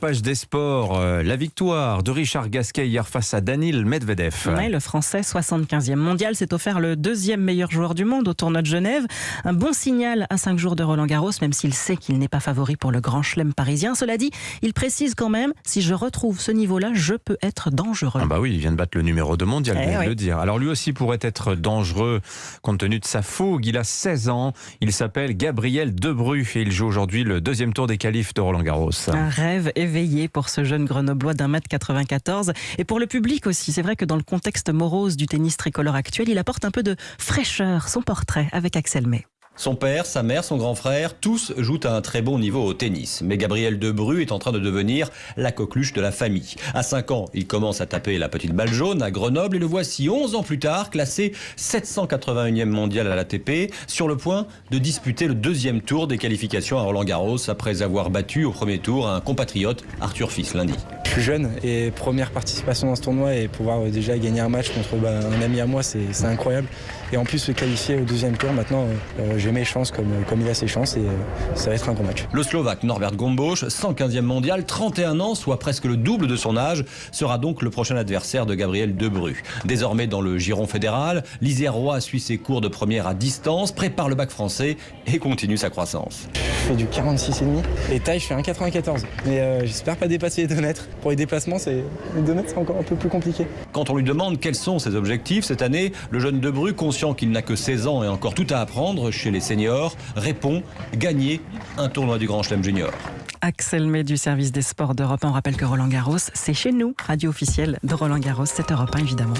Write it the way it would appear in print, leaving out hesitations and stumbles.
Page des sports, la victoire de Richard Gasquet hier face à Daniil Medvedev. Ouais, le Français, 75e mondial, s'est offert le deuxième meilleur joueur du monde au tournoi de Genève. Un bon signal à 5 jours de Roland-Garros, même s'il sait qu'il n'est pas favori pour le grand chelem parisien. Cela dit, il précise quand même, si je retrouve ce niveau-là, je peux être dangereux. Ah bah oui, il vient de battre le numéro 2 mondial, il vient de oui. le dire. Alors lui aussi pourrait être dangereux compte tenu de sa fougue. Il a 16 ans, il s'appelle Gabriel Debrue et il joue aujourd'hui le deuxième tour des qualifs de Roland-Garros. Un rêve éveillé pour ce jeune Grenoblois d'1m94 et pour le public aussi. C'est vrai que dans le contexte morose du tennis tricolore actuel, il apporte un peu de fraîcheur. Son portrait avec Axel May. Son père, sa mère, son grand frère, tous jouent à un très bon niveau au tennis. Mais Gabriel Debrue est en train de devenir la coqueluche de la famille. À 5 ans, il commence à taper la petite balle jaune à Grenoble et le voici 11 ans plus tard, classé 781e mondial à l'ATP, sur le point de disputer le deuxième tour des qualifications à Roland-Garros après avoir battu au premier tour un compatriote, Arthur Fils, lundi. Je suis jeune et première participation dans ce tournoi et pouvoir déjà gagner un match contre un ami à moi, c'est incroyable. Et en plus se qualifier au deuxième tour, maintenant j'ai mes chances comme il a ses chances et ça va être un gros match. Le Slovaque Norbert Gombos, 115e mondial, 31 ans, soit presque le double de son âge, sera donc le prochain adversaire de Gabriel Debrue. Désormais dans le giron fédéral, l'Isérois suit ses cours de première à distance, prépare le bac français et continue sa croissance. Je fais du 46,5 et taille je fais 1,94. Mais j'espère pas dépasser les 2 mètres. Pour les déplacements, les 2 mètres c'est encore un peu plus compliqué. Quand on lui demande quels sont ses objectifs cette année, le jeune Debrue, conscient qu'il n'a que 16 ans et encore tout à apprendre chez les seniors, répond gagner un tournoi du Grand Chelem Junior. Axel May du service des sports d'Europe 1. On rappelle que Roland-Garros, c'est chez nous, radio officielle de Roland-Garros, c'est Europe 1 évidemment.